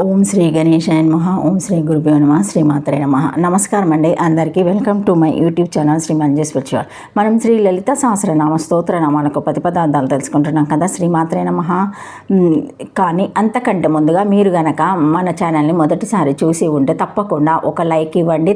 ఓం శ్రీ గణేశాయ నమః. ఓం శ్రీ గురుభ్యో నమః. శ్రీమాత్రే నమః. నమస్కారం అండి అందరికీ. Welcome to my YouTube channel Shri Manju spiritual. మనం శ్రీ లలిత సహస్రనామ స్తోత్రనామాలకు ప్రతిపదార్థాలు తెలుసుకుంటున్నాం కదా. శ్రీమాత్రే నమః. కానీ అంతకంటే ముందుగా మీరు గనక మన ఛానల్ని మొదటిసారి చూసి ఉంటే తప్పకుండా ఒక లైక్ ఇవ్వండి.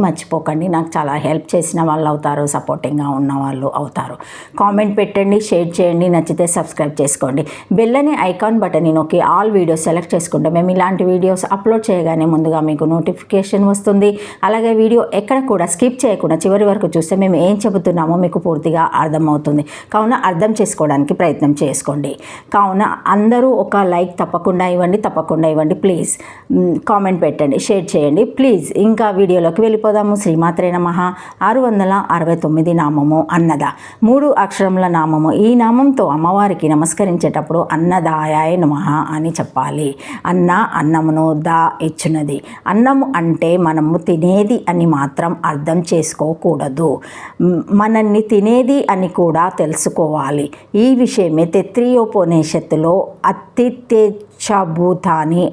మర్చిపోకండి. నాకు చాలా హెల్ప్ చేసిన వాళ్ళు అవుతారు, సపోర్టింగ్గా ఉన్న వాళ్ళు అవుతారు. కామెంట్ పెట్టండి, షేర్ చేయండి, నచ్చితే సబ్స్క్రైబ్ చేసుకోండి. బెల్ అనే ఐకాన్ బటన్ నొక్కి ఆల్ వీడియోస్ సెలెక్ట్ చేసుకుంటే మేము ఇలాంటి వీడియోస్ అప్లోడ్ చేయగానే ముందుగా మీకు నోటిఫికేషన్ వస్తుంది. అలాగే వీడియో ఎక్కడ కూడా స్కిప్ చేయకుండా చివరి వరకు చూస్తే మేము ఏం చెబుతున్నామో మీకు పూర్తిగా అర్థమవుతుంది. కావున అర్థం చేసుకోవడానికి ప్రయత్నం చేసుకోండి. కావున అందరూ ఒక లైక్ తప్పకుండా ఇవ్వండి. ప్లీజ్ కామెంట్ పెట్టండి, షేర్ చేయండి ప్లీజ్. ఇంకా వీడియోలోకి వెళ్ళిపోదాము. శ్రీమాత్రే నమః. 669 నామము అన్నద. 3 అక్షరముల నామము. ఈ నామంతో అమ్మవారికి నమస్కరించేటప్పుడు అన్నదాయాయ నమః అని చెప్పాలి. అన్నమును దా ఇచ్చున్నది. అన్నము అంటే మనము తినేది అని మాత్రం అర్థం చేసుకోకూడదు. మనల్ని తినేది అని కూడా తెలుసుకోవాలి. ఈ విషయమే తైత్తిరీయోపనిషత్తులో అత్తిత్యేచ్ఛభూతాని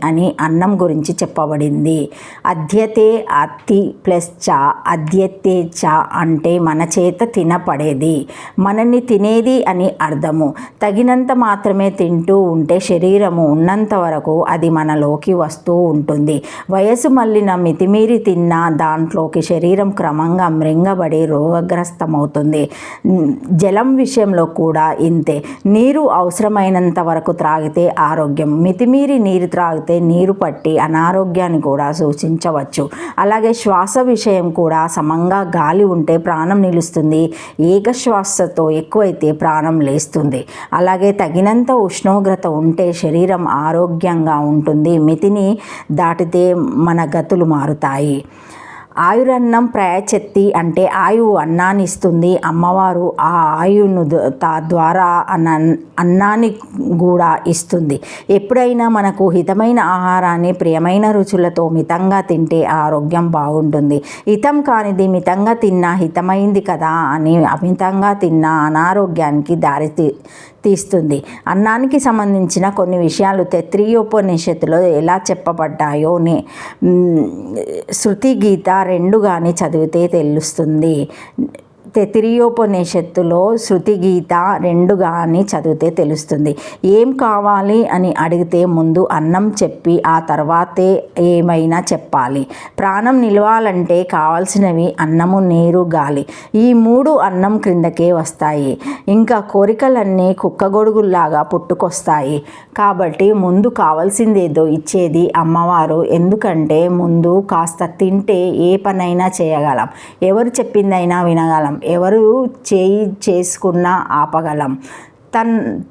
అని అన్నం గురించి చెప్పబడింది. అద్యతే అత్తి ప్లస్ చ అద్యతే చ అంటే మన చేత తినపడేది, మనల్ని తినేది అని అర్థము. తగినంత మాత్రమే తింటూ ఉంటే శరీరము ఉన్నంత వరకు అది మనలోకి వస్తూ ఉంటుంది. వయసు మళ్ళిన మితిమీరి తిన్నా దాంట్లోకి శరీరం క్రమంగా మృంగబడి రోగగ్రస్తమవుతుంది. జలం విషయంలో కూడా ఇంతే. నీరు అవసరమైనంత వరకు త్రాగితే ఆరోగ్యం, మితిమీరి నీరు త్రాగితే నీరు పట్టి అనారోగ్యాన్ని కూడా సూచించవచ్చు. అలాగే శ్వాస విషయం కూడా సమంగా గాలి ఉంటే ప్రాణం నిలుస్తుంది, ఏకశ్వాసతో ఎక్కువైతే ప్రాణం లేస్తుంది. అలాగే తగినంత ఉష్ణోగ్రత ఉంటే శరీరం ఆరోగ్యంగా ఉంటుంది, మితిని దాటితే మన గతులు మారుతాయి. ఆయురన్నం ప్రయచెత్తి అంటే ఆయువు అన్నాన్ని ఇస్తుంది. అమ్మవారు ఆ ఆయువును ద్వారా అన్నాన్ని కూడా ఇస్తుంది. ఎప్పుడైనా మనకు హితమైన ఆహారాన్ని ప్రియమైన రుచులతో మితంగా తింటే ఆరోగ్యం బాగుంటుంది. హితం కానిది మితంగా తిన్నా హితమైంది కదా అని అమితంగా తిన్నా అనారోగ్యానికి దారి తీస్తుంది. అన్నానికి సంబంధించిన కొన్ని విషయాలు తైత్తిరీయోపనిషత్తులో ఎలా చెప్పబడ్డాయో శృతి గీత 2 గాని చదివితే తెలుస్తుంది. తైత్తిరీయోపనిషత్తులో శృతి గీత 2 గాని చదివితే తెలుస్తుంది. ఏం కావాలి అని అడిగితే ముందు అన్నం చెప్పి ఆ తర్వాతే ఏమైనా చెప్పాలి. ప్రాణం నిలవాలంటే కావాల్సినవి అన్నము, నీరు, గాలి. ఈ 3 అన్నం క్రిందకే వస్తాయి. ఇంకా కోరికలన్నీ కుక్కగొడుగుల్లాగా పుట్టుకొస్తాయి. కాబట్టి ముందు కావాల్సిందేదో ఇచ్చేది అమ్మవారు. ఎందుకంటే ముందు కాస్త తింటే ఏ పనైనా చేయగలం, ఎవరు చెప్పిందైనా వినగలం, ఎవరు చేసుకున్నా ఆపగలం.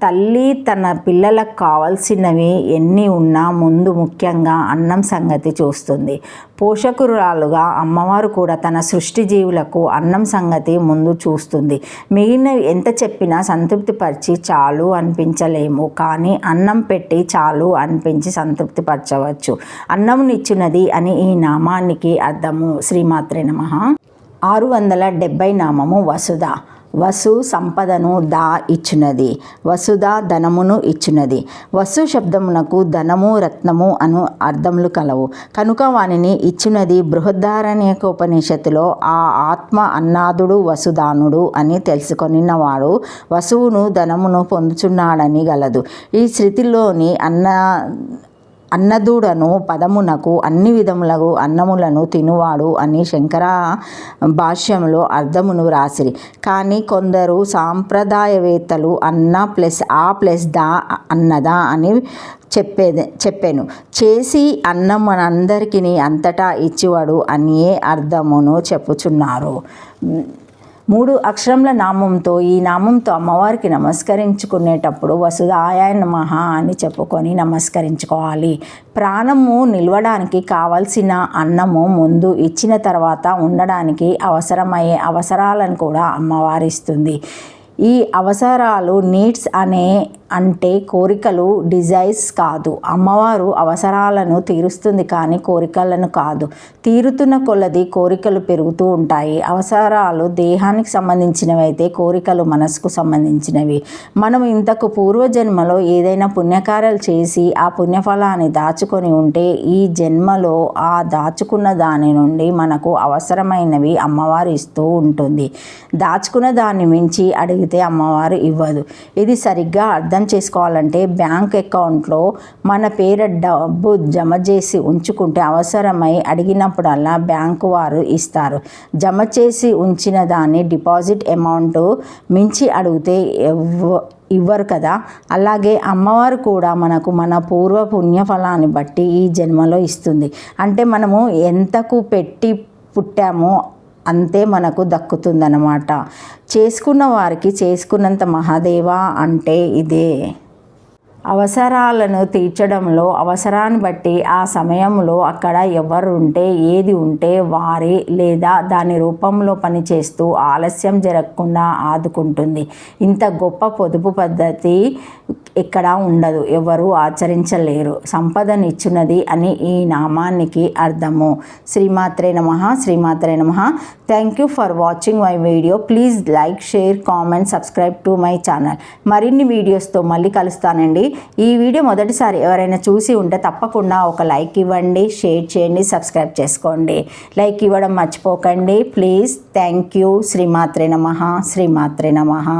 తల్లి తన పిల్లలకు కావాల్సినవి ఎన్ని ఉన్నా ముందు ముఖ్యంగా అన్నం సంగతి చూస్తుంది. పోషకురాలుగా అమ్మవారు కూడా తన సృష్టి జీవులకు అన్నం సంగతి ముందు చూస్తుంది. మిగిలినవి ఎంత చెప్పినా సంతృప్తిపరిచి చాలు అనిపించలేము, కానీ అన్నం పెట్టి చాలు అనిపించి సంతృప్తిపరచవచ్చు. అన్నమునిచ్చినది అని ఈ నామానికి అర్థము. శ్రీమాత్రే నమః. 670 నామము వసుధ. వసు సంపదను దా ఇచ్చునది, వసుధ ధనమును ఇచ్చునది. వసు శబ్దమునకు ధనము, రత్నము అను అర్థములు కలవు కనుక వానిని ఇచ్చునది. బృహదారణ్యకోపనిషత్తులో ఆ ఆత్మ అన్నాదుడు వసుదానుడు అని తెలుసుకొనినవాడు వసువును ధనమును పొందుచున్నాడని గలదు. ఈ శృతిలోని అన్నదుడను పదమునకు అన్ని విధములకు అన్నములను తినువాడు అని శంకర భాష్యంలో అర్థమును వ్రాసిరి. కానీ కొందరు సాంప్రదాయవేత్తలు అన్న ప్లస్ ఆ ప్లస్ దా అన్నదా అని చెప్పాను. చేసి అన్నం మనందరికీ అంతటా ఇచ్చివాడు అనియే అర్థమును చెప్పుచున్నారు. 3 అక్షరముల నామంతో ఈ నామంతో అమ్మవారికి నమస్కరించుకునేటప్పుడు వసుధాయ నమః అని చెప్పుకొని నమస్కరించుకోవాలి. ప్రాణము నిలవడానికి కావలసిన అన్నము ముందు ఇచ్చిన తర్వాత ఉండడానికి అవసరమయ్యే అవసరాలను కూడా అమ్మవారిస్తుంది. ఈ అవసరాలు నీడ్స్ అనే అంటే కోరికలు డిజైర్స్ కాదు. అమ్మవారు అవసరాలను తీరుస్తుంది కానీ కోరికలను కాదు. తీరుతున్న కొలది కోరికలు పెరుగుతూ ఉంటాయి. అవసరాలు దేహానికి సంబంధించినవి అయితే కోరికలు మనసుకు సంబంధించినవి. మనం ఇంతకు పూర్వజన్మలో ఏదైనా పుణ్యకార్యాలు చేసి ఆ పుణ్యఫలాన్ని దాచుకొని ఉంటే ఈ జన్మలో ఆ దాచుకున్న దాని నుండి మనకు అవసరమైనవి అమ్మవారు ఇస్తూ ఉంటుంది. దాచుకున్న దాన్ని మించి అడిగితే అమ్మవారు ఇవ్వదు. ఇది సరిగ్గా అర్థం చేసుకోవాలంటే బ్యాంక్ అకౌంట్లో మన పేరు డబ్బు జమ చేసి ఉంచుకుంటే అవసరమై అడిగినప్పుడల్లా బ్యాంకు వారు ఇస్తారు. జమ చేసి ఉంచిన దాన్ని డిపాజిట్ అమౌంట్ మించి అడిగితే ఇవ్వరు కదా. అలాగే అమ్మవారు కూడా మనకు మన పూర్వ పుణ్యఫలాన్ని బట్టి ఈ జన్మలో ఇస్తుంది. అంటే మనము ఎంతకు పెట్టి పుట్టామో అంతే మనకు దక్కుతుందన్నమాట. చేసుకున్న వారికి చేసుకున్నంత మహాదేవ అంటే ఇదే. అవసరాలను తీర్చడంలో అవసరాన్ని బట్టి ఆ సమయంలో అక్కడ ఎవరు ఉంటే ఏది ఉంటే వారి లేదా దాని రూపంలో పనిచేస్తూ ఆలస్యం జరగకుండా ఆదుకుంటుంది. ఇంత గొప్ప పొదుపు పద్ధతి ఎక్కడ ఉండదు, ఎవరు ఆచరించలేరు. సంపదనిచ్చున్నది అని ఈ నామానికి అర్థము. శ్రీమాత్రే నమః. శ్రీమాత్రే నమః. Thank you for watching my video. Please like, share, comment, subscribe to my channel. మరిన్ని వీడియోస్తో మళ్ళీ కలుస్తానండి. ఈ వీడియో మొదటిసారి ఎవరైనా చూసి ఉంటే తప్పకుండా ఒక లైక్ ఇవ్వండి, షేర్ చేయండి, సబ్స్క్రైబ్ చేసుకోండి. లైక్ ఇవ్వడం మర్చిపోకండి ప్లీజ్. Thank you. శ్రీమాత్రే నమః. శ్రీమాత్రే నమః.